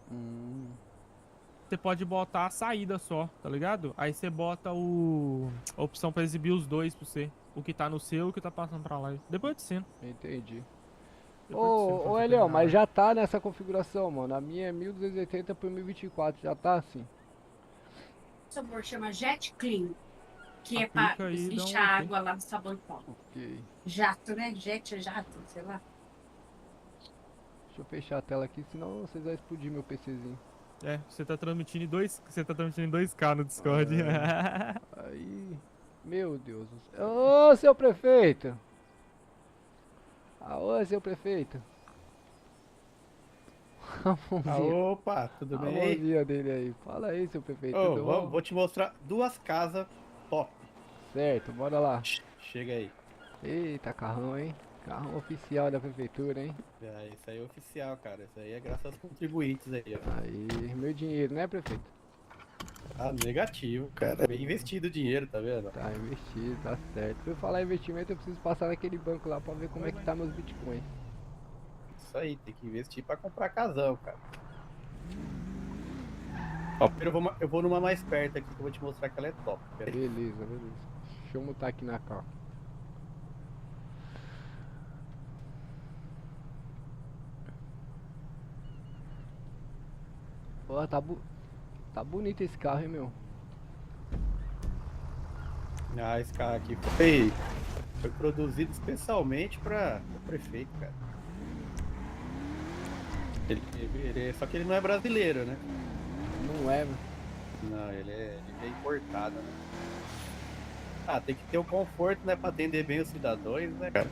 Você pode botar a saída só, tá ligado? Aí você bota a opção pra exibir os dois pra você. O que tá no seu e o que tá passando pra live. Depois de cena.
Entendi.
Depois de cena, pra
Ô,
você
Elião,
terminar
mas
lá.
já tá nessa configuração, mano. A minha é 1280 por 1024, já tá assim.
Sabor chama Jet Clean, que é pra
Aplica aí, dá um
lixar
ok.
água lá no sabão em pó.
Ok.
Jato, né? Jet é jato, sei lá.
Deixa eu fechar a tela aqui, senão vocês vão explodir meu PCzinho.
Você tá transmitindo em 2K no Discord.
Aí. Meu Deus do céu. Ô, seu prefeito! Ô, seu prefeito!
Opa, tudo
A
bem?
mãozinha dele aí. Fala aí, seu prefeito.
Ô,
tudo bom?
vou te mostrar duas casas top.
Certo, bora lá.
Chega aí.
Eita, carrão, hein? Carrão oficial da prefeitura, hein?
Isso aí é oficial, cara. Isso aí é graças aos contribuintes aí, ó.
Aí, meu dinheiro, né, prefeito?
Ah, negativo, cara. Bem investido o dinheiro, tá vendo?
Tá investido, tá certo. Pra eu falar investimento, eu preciso passar naquele banco lá pra ver como é que tá meus bitcoins.
Isso aí, tem que investir pra comprar casão, cara. Ó, primeiro eu vou numa mais perto aqui que eu vou te mostrar que ela é top. Pera aí.
Beleza. Deixa eu mutar aqui na cal. Ó, tá bonito esse carro, hein, meu?
Ah, esse carro aqui foi produzido especialmente para o prefeito, cara. Só que ele não é brasileiro, né?
Não é, mano.
Não, ele é importado, né? Ah, tem que ter o conforto, né? Pra atender bem os cidadãos, né, cara?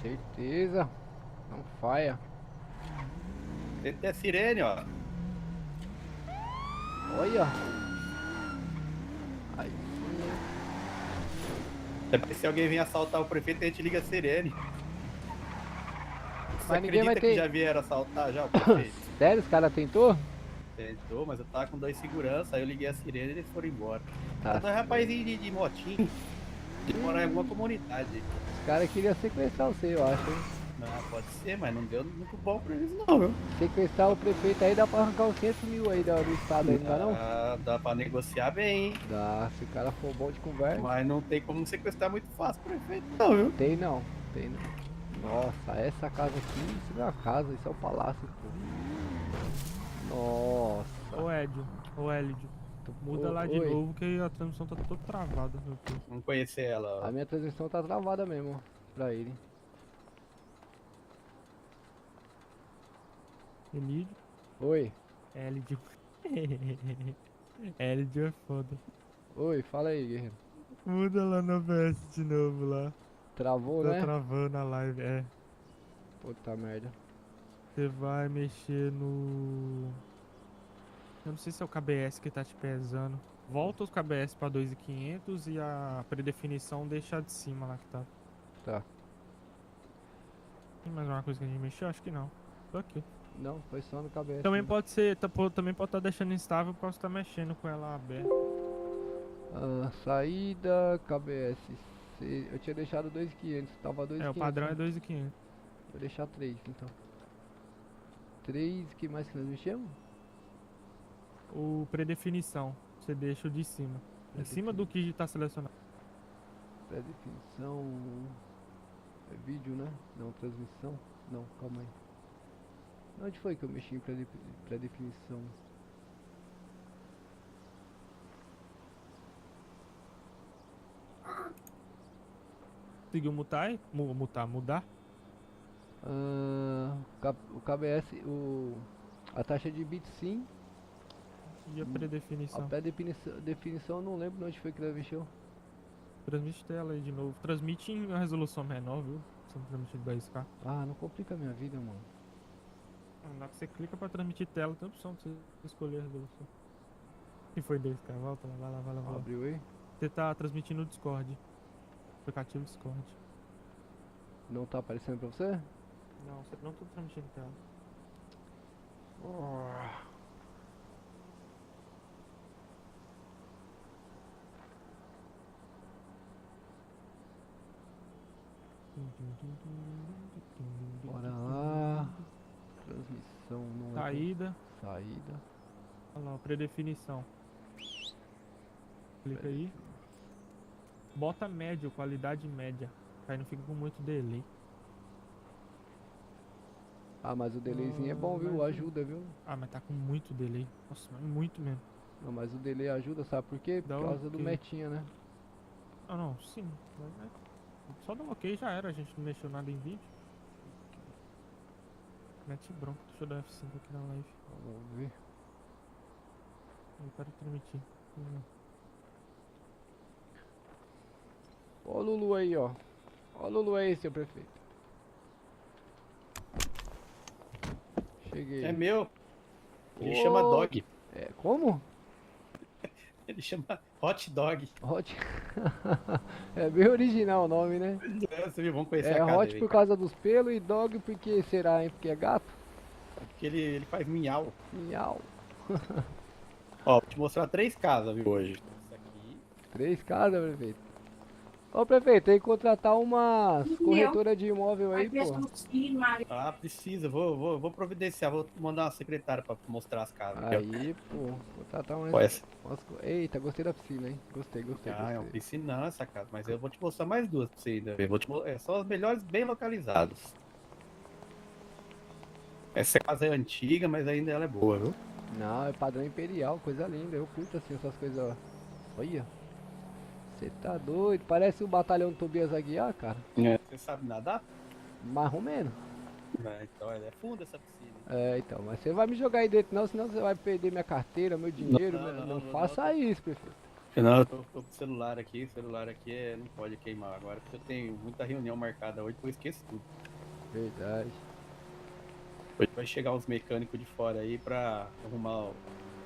Certeza. Não falha.
Tem que ter a sirene, ó.
Olha. Aí sim.
Depois, se alguém vem assaltar o prefeito, a gente liga a sirene. Você
Mas ninguém vai
acredita
ter.
que já vieram assaltar já o prefeito?
Sério, os caras tentou?
Tentou, mas eu tava com 2 segurança, aí eu liguei a sirene e eles foram embora.
Tá.
Dois rapazinhos de motinho, que moram em alguma comunidade.
Os caras queriam sequestrar você, eu acho, hein?
Não, pode ser, mas não deu muito bom pra eles não, viu?
Sequestrar o prefeito aí dá pra arrancar uns 500 mil aí do estado aí, não dá não?
Dá pra negociar bem, hein?
Dá, se o cara for bom de conversa.
Mas não tem como sequestrar muito fácil o prefeito não, viu?
Tem não, tem não. Nossa, essa casa aqui, isso não é uma casa, isso é um palácio, pô. Nossa.
Ô Elidio, muda lá de
Oi.
novo que a transmissão tá toda travada. Meu Deus.
Vamos conhecer ela, ó.
A minha transmissão tá travada mesmo, ó, pra ele.
Elidio,
Oi,
Elidio. Elidio é foda.
oi, fala aí, guerreiro.
Muda lá no OBS de novo lá.
Travou,
Tá
né?
travando a live, é.
Puta merda.
Você vai mexer no... Eu não sei se é o KBS que tá te pesando. Volta os KBS pra 2.500 e a predefinição deixa de cima lá que tá.
Tá.
Tem mais alguma coisa que a gente mexeu? Acho que não. Tô aqui.
Não, foi só no cabeça.
Também pode ser, também pode estar deixando instável porque você tá mexendo com ela aberta.
Saída, KBS. Eu tinha deixado 2.500, tava 2.500.
É, o padrão é
né?
2.500.
Vou deixar 3 então. 3, que mais que nós mexemos?
O predefinição, você deixa o de cima. Em cima do que tá selecionado.
Pré-definição. É vídeo, né? Não, transmissão. Não, calma aí. Onde foi que eu mexi em pré-definição?
Conseguiu mutar aí? Mudar?
O KBS, a taxa de bit sim.
E a
A
predefinição?
pré-definição eu não lembro onde foi que ela mexeu.
Transmite tela aí de novo. Transmite em uma resolução menor, viu? Você não transmite 10K.
Ah, não complica a minha vida, mano.
Lá que você clica pra transmitir tela, tem a opção de você escolher a resolução. E foi 10K, volta lá, vai lá, vai lá, vai lá.
Abriu aí?
Você tá transmitindo no Discord. Aplicativo Discord.
Não tá aparecendo pra você?
Não, você não tá transmitindo tela.
Bora lá. Transmissão não é.
Saída.
Saída.
Olha lá, predefinição. Clica aí. Bota médio, qualidade média. Aí não fica com muito delay.
Ah, mas o delayzinho é bom, viu?
mas-
Ajuda, viu?
Ah, mas tá com muito delay. Nossa, mas muito mesmo.
Não, mas o delay ajuda, sabe por quê? Por
Dá
causa do
ok.
metinha, né?
Ah, não, sim. Só dá um ok já era, a gente não mexeu nada em vídeo. Mete bronca, deixa eu dar F5 aqui na live.
Vamos ver.
Eu quero transmitir.
Ó o Lulu aí, ó. Ó o Lulu aí, seu prefeito. Cheguei.
É meu. Ele
Ô.
chama Dog.
É, como?
Ele chama Hot Dog.
Hot. É bem original o nome, né?
Você viu? Vamos conhecer
É
a casa
hot
dele.
por causa dos pelos e dog porque será, hein? Porque é gato?
Porque ele faz minhau.
Miau.
Ó, vou te mostrar 3 casas, viu, hoje. Essa aqui.
3 casas, prefeito. Ô, prefeito, tem que contratar umas corretoras de imóvel aí,
Aí pensa
pô.
no filho, Maria.
Ah, precisa. Vou providenciar. Vou mandar uma secretária pra mostrar as casas. aqui, ó.
Aí, pô. Contratar umas...
Ó, essa.
Eita, gostei da piscina, hein? Gostei.
Ah, é um
Gostei.
piscinão essa casa. Mas eu vou te mostrar mais 2 pra você ainda ver. São as melhores bem localizadas. Essa casa é antiga, mas ainda ela é boa, viu?
Não, é padrão imperial, coisa linda. Eu curto assim essas coisas, ó. Olha. Você tá doido. Parece o batalhão Tobias Aguiar, cara.
Você sabe nadar?
Mais ou menos.
Então, é funda essa piscina.
É, então, mas você vai me jogar aí dentro não, senão você vai perder minha carteira, meu dinheiro. Não faça
não.
isso, prefeito.
Não, eu tô com o celular aqui não pode queimar agora, porque eu tenho muita reunião marcada hoje, eu esqueço tudo.
Verdade.
Hoje vai chegar uns mecânicos de fora aí pra arrumar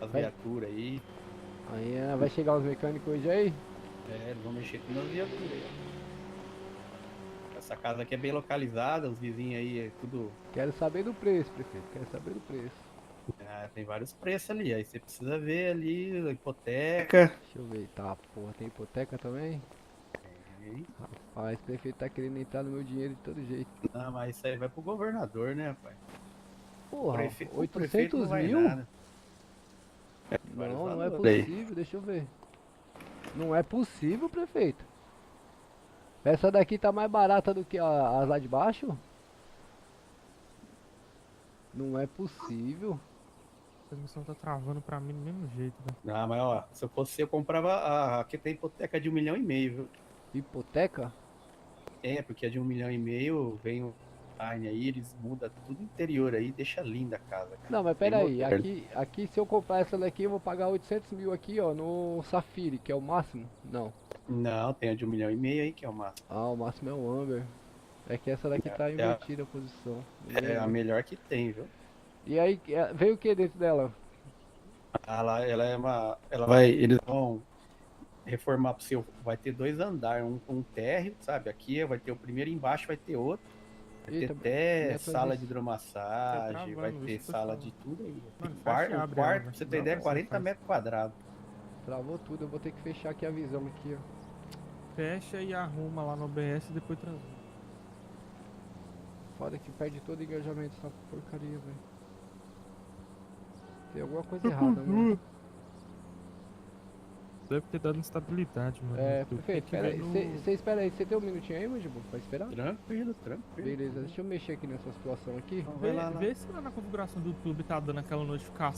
as
Vai.
viaturas aí.
Aí vai chegar os mecânicos hoje aí?
É, eles vão mexer com as viaturas aí. Essa casa aqui é bem localizada, os vizinhos aí é tudo.
Quero saber do preço, prefeito. Quero saber do preço.
Tem vários preços ali, aí você precisa ver ali a hipoteca.
Deixa eu ver. Tá, porra, tem hipoteca também?
Tem.
Rapaz, o prefeito tá querendo entrar no meu dinheiro de todo jeito.
Não, mas isso aí vai pro governador, né, rapaz?
Porra,
O prefeito
800
não vai
mil?
nada.
Não é
valores aí.
possível, deixa eu ver. Não é possível, prefeito. Essa daqui tá mais barata do que as lá de baixo? Não é possível.
A transmissão tá travando pra mim do mesmo jeito, velho.
Não, mas ó, se eu fosse eu comprava a que tem hipoteca de 1,5 milhão, viu?
Hipoteca?
É, porque a de 1,5 milhão vem o design aí, eles mudam tudo o interior aí, deixa linda a casa, cara.
Não, mas
Bem
pera aí,
moderno.
aqui se eu comprar essa daqui eu vou pagar 800 mil aqui, ó, no Safiri, que é o máximo? Não.
Não, tem a de 1,5 milhão aí, que é o máximo.
Ah, o máximo é o Amber. É que essa daqui tá
É a-
invertida a posição.
É a melhor que tem, viu?
E aí, veio o que dentro dela?
Ela é uma. Ela vai. Eles vão reformar pro seu. Vai ter 2 andares, um com térreo, sabe? Aqui vai ter o primeiro, embaixo vai ter outro. Vai ter
Eita,
até
minha
sala de
transmissão.
hidromassagem,
Tá
vai
travando,
ter
isso que eu tô
sala
falando.
de tudo aí.
Mano,
O
fecha e
quarto,
abre ela,
pra
velho.
você ter
Não,
ideia, é
você
40
faz.
metros quadrados.
Travou tudo, eu vou ter que fechar aqui a visão aqui, ó.
Fecha e arruma lá no OBS e depois transmite.
Foda que perde todo o engajamento essa porcaria, velho. Tem alguma coisa errada, mano.
Deve ter dado instabilidade, mano.
É,
Eu tenho
perfeito.
que
Pera
ver
aí,
no-
você espera aí, você tem um minutinho aí, Mandibu, pra esperar?
Tranquilo.
Beleza, deixa eu mexer aqui nessa situação aqui.
Então vai lá.
Vê se lá na configuração do YouTube tá dando aquela notificação